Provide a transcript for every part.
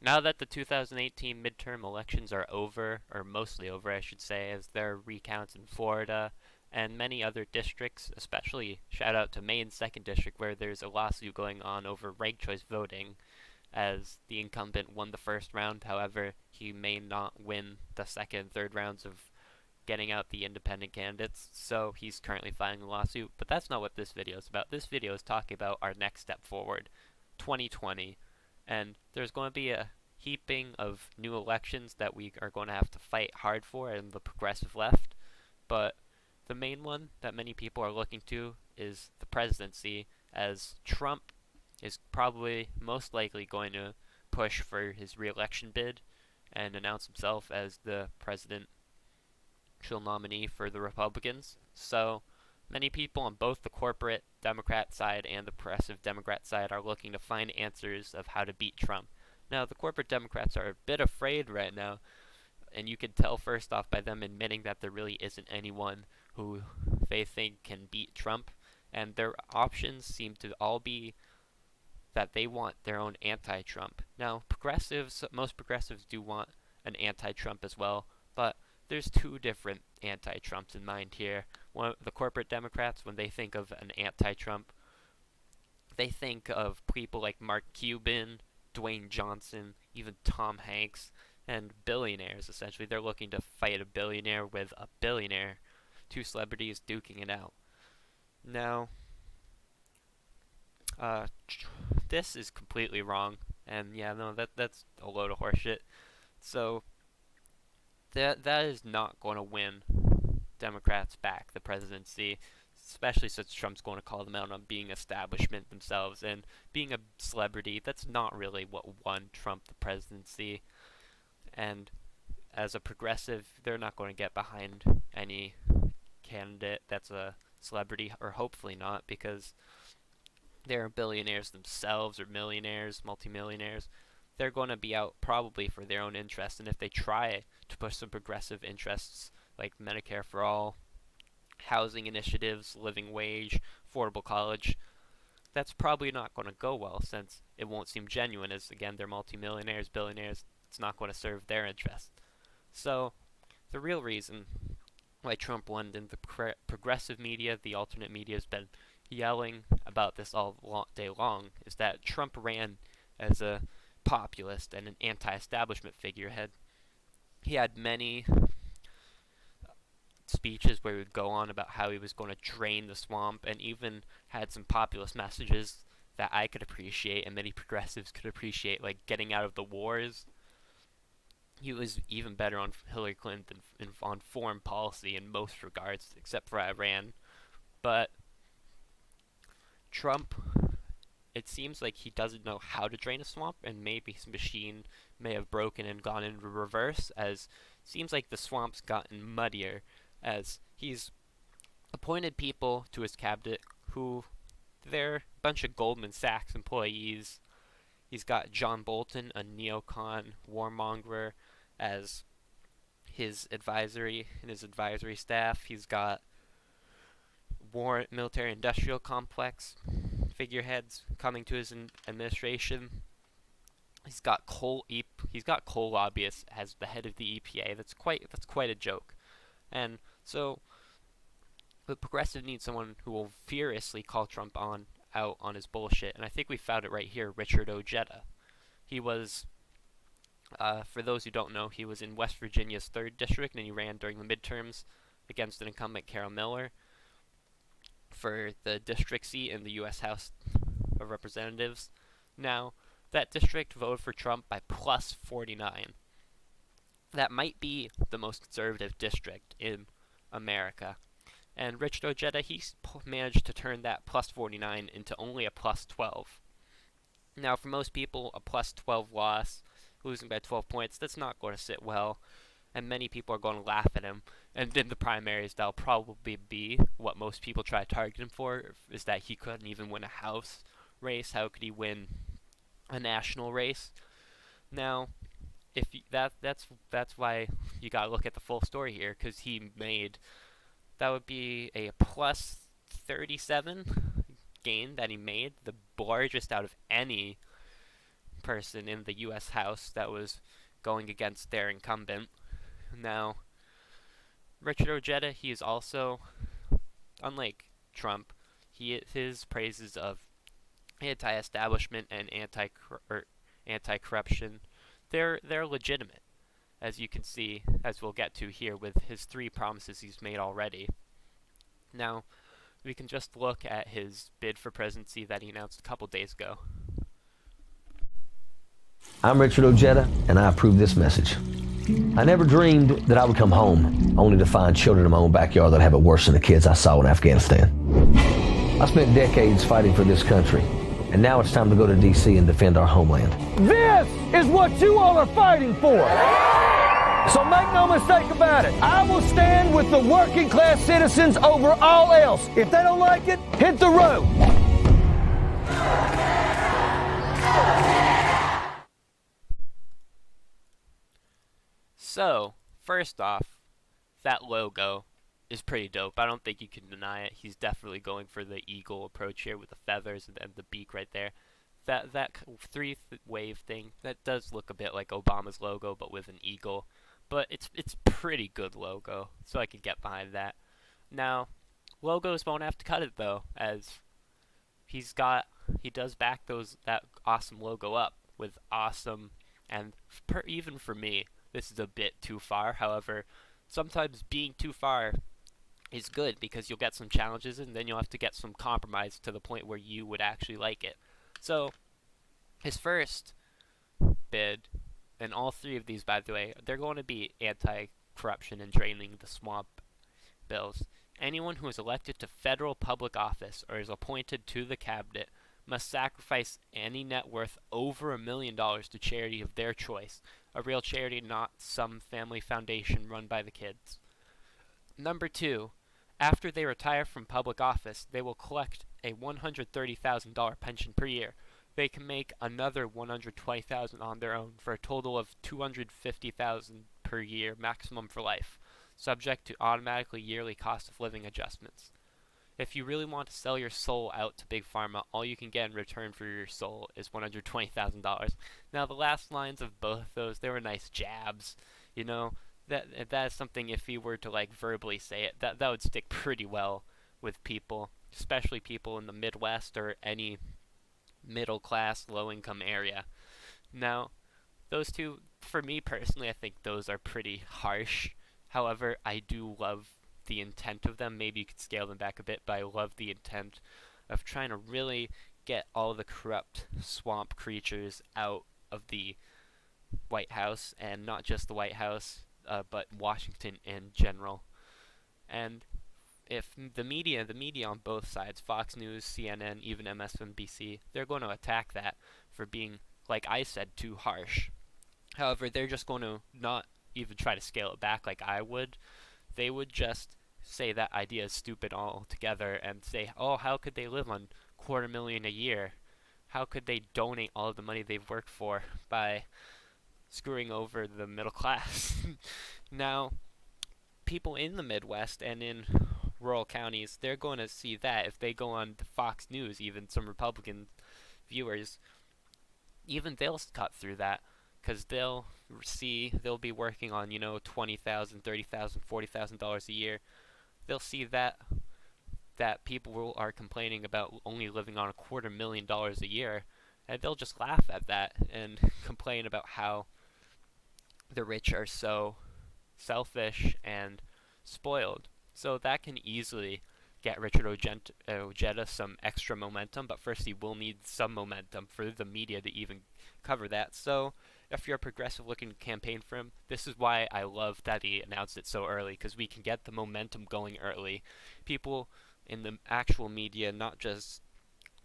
Now that the 2018 midterm elections are over, or mostly over, I should say, as there are recounts in Florida and many other districts, especially shout out to Maine's 2nd District, where there's a lawsuit going on over ranked choice voting, as the incumbent won the first round. However, he may not win the second and third rounds of getting out the independent candidates, so he's currently filing a lawsuit. But that's not what this video is about. This video is talking about our next step forward, 2020, and there's going to be a heaping of new elections that we are going to have to fight hard for in the progressive left, but the main one that many people are looking to is the presidency, as Trump is probably most likely going to push for his re-election bid and announce himself as the presidential nominee for the Republicans. So many people on both the corporate Democrat side and the progressive Democrat side are looking to find answers of how to beat Trump. Now, the corporate Democrats are a bit afraid right now, and you can tell first off by them admitting that there really isn't anyone who they think can beat Trump, and their options seem to all be that they want their own anti-Trump. Now, most progressives do want an anti-Trump as well, but there's two different anti-Trumps in mind here. The corporate Democrats, when they think of an anti-Trump, they think of people like Mark Cuban, Dwayne Johnson, even Tom Hanks, and billionaires. Essentially, they're looking to fight a billionaire with a billionaire, two celebrities duking it out. Now, uh, this is completely wrong, and yeah, no, that's a load of horseshit. So that is not going to win Democrats back the presidency, especially since Trump's going to call them out on being establishment themselves and being a celebrity. That's not really what won Trump the presidency. And as a progressive, they're not going to get behind any candidate that's a celebrity, or hopefully not, because they're billionaires themselves, or millionaires, multimillionaires. They're going to be out probably for their own interests, and if they try to push some progressive interests like Medicare for all, housing initiatives, living wage, affordable college, that's probably not going to go well, since it won't seem genuine, as again they're multimillionaires, billionaires. It's not going to serve their interests. So the real reason why Trump won in the progressive media, the alternate media, has been yelling about this all day long, is that Trump ran as a populist and an anti-establishment figurehead. He had many speeches where he would go on about how he was going to drain the swamp, and even had some populist messages that I could appreciate and many progressives could appreciate, like getting out of the wars. He was even better on Hillary Clinton on foreign policy in most regards, except for Iran. But Trump, it seems like he doesn't know how to drain a swamp, and maybe his machine may have broken and gone into reverse, as it seems like the swamp's gotten muddier, as he's appointed people to his cabinet who they're a bunch of Goldman Sachs employees. He's got John Bolton, a neocon warmonger, as his advisory staff. He's got war military industrial complex figureheads coming to his administration. He's got coal lobbyists as the head of the EPA. That's quite a joke. And so the progressive needs someone who will furiously call Trump out on his bullshit, and I think we found it right here, Richard Ojeda. He was, for those who don't know, he was in West Virginia's 3rd District, and he ran during the midterms against an incumbent, Carol Miller, for the district seat in the U.S. House of Representatives. Now, that district voted for Trump by plus 49. That might be the most conservative district in America. And Richard Ojeda, he managed to turn that plus 49 into only a plus 12. Now, for most people, a plus 12 loss, losing by 12 points, that's not going to sit well, and many people are going to laugh at him. And in the primaries, that'll probably be what most people try to target him for, is that he couldn't even win a House race. How could he win a national race? Now, if you, that's why you gotta look at the full story here, because that would be a plus 37 gain that he made, the largest out of any person in the U.S. House that was going against their incumbent. Now, Richard Ojeda, he is also, unlike Trump, his praises of anti-establishment and anti-corruption, they're legitimate, as you can see, as we'll get to here with his 3 promises he's made already. Now, we can just look at his bid for presidency that he announced a couple days ago. I'm Richard Ojeda, and I approve this message. I never dreamed that I would come home, only to find children in my own backyard that have it worse than the kids I saw in Afghanistan. I spent decades fighting for this country, and now it's time to go to D.C. and defend our homeland. This is what you all are fighting for. So make no mistake about it. I will stand with the working class citizens over all else. If they don't like it, hit the road. So, first off, that logo is pretty dope. I don't think you can deny it. He's definitely going for the eagle approach here with the feathers and the beak right there. That 3-wave thing, that does look a bit like Obama's logo, but with an eagle. But it's pretty good logo, so I can get behind that. Now, logos won't have to cut it though, as he does back that awesome logo up with awesome, and even for me, this is a bit too far. However, sometimes being too far is good because you'll get some challenges and then you'll have to get some compromise to the point where you would actually like it. So, his first bid, and all 3 of these, by the way, they're going to be anti-corruption and draining the swamp bills. Anyone who is elected to federal public office or is appointed to the cabinet must sacrifice any net worth over $1 million to charity of their choice, a real charity, not some family foundation run by the kids. Number 2, after they retire from public office, they will collect a $130,000 pension per year. They can make another $120,000 on their own for a total of $250,000 per year maximum for life, subject to automatically yearly cost of living adjustments. If you really want to sell your soul out to Big Pharma, all you can get in return for your soul is $120,000. Now, the last lines of both of those, they were nice jabs. You know, that is something, if he were to like verbally say it, that would stick pretty well with people, especially people in the Midwest or any middle class, low income area. Now, those 2, for me personally, I think those are pretty harsh. However, I do love the intent of them. Maybe you could scale them back a bit, but I love the intent of trying to really get all the corrupt swamp creatures out of the White House, and not just the White House, but Washington in general. And if the media on both sides, Fox News, CNN, even MSNBC, they're going to attack that for being, like I said, too harsh. However, they're just going to not even try to scale it back like I would. They would just say that idea is stupid altogether and say, oh, how could they live on $250,000 a year? How could they donate all of the money they've worked for by screwing over the middle class? Now, people in the Midwest and in rural counties, they're going to see that if they go on Fox News, even some Republican viewers, even they'll cut through that, because they'll be working on, $20,000, $30,000, $40,000 a year. They'll see that people are complaining about only living on $250,000 a year, and they'll just laugh at that and complain about how the rich are so selfish and spoiled. So that can easily get Richard Ojeda some extra momentum, but first he will need some momentum for the media to even cover that. So if you're a progressive looking to campaign for him, this is why I love that he announced it so early, because we can get the momentum going early. People in the actual media, not just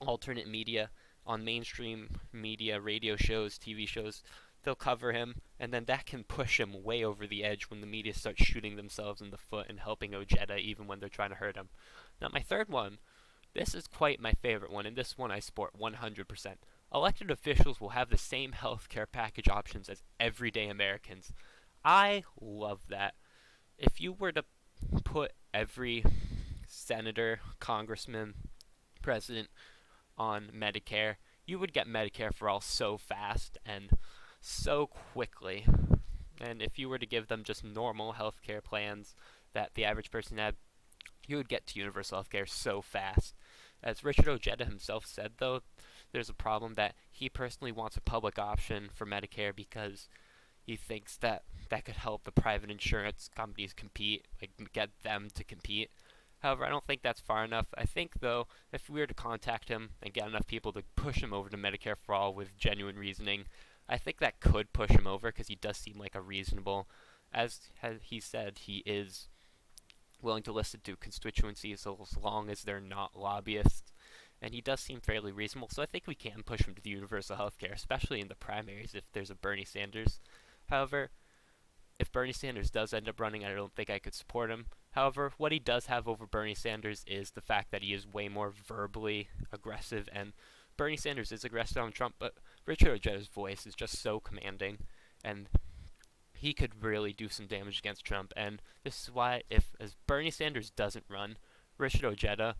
alternate media, on mainstream media, radio shows, TV shows, they'll cover him, and then that can push him way over the edge when the media starts shooting themselves in the foot and helping Ojeda even when they're trying to hurt him. Now, my third one, this is quite my favorite one, and this one I support 100%. Elected officials will have the same health care package options as everyday Americans. I love that. If you were to put every senator, congressman, president on Medicare, you would get Medicare for all so fast and so quickly. And if you were to give them just normal health care plans that the average person had, you would get to universal health care so fast. As Richard Ojeda himself said, though, there's a problem that he personally wants a public option for Medicare because he thinks that that could help the private insurance companies compete, like get them to compete. However, I don't think that's far enough. I think, though, if we were to contact him and get enough people to push him over to Medicare for All with genuine reasoning, I think that could push him over because he does seem like a reasonable, as he said, he is willing to listen to constituencies as long as they're not lobbyists. And he does seem fairly reasonable, so I think we can push him to the universal health care, especially in the primaries if there's a Bernie Sanders. However, if Bernie Sanders does end up running, I don't think I could support him. However, what he does have over Bernie Sanders is the fact that he is way more verbally aggressive, and Bernie Sanders is aggressive on Trump, but Richard Ojeda's voice is just so commanding, and he could really do some damage against Trump. And this is why, if as Bernie Sanders doesn't run, Richard Ojeda,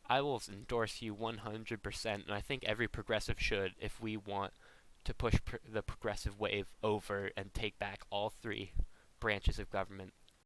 I will endorse you 100%, and I think every progressive should if we want to push the progressive wave over and take back all three branches of government.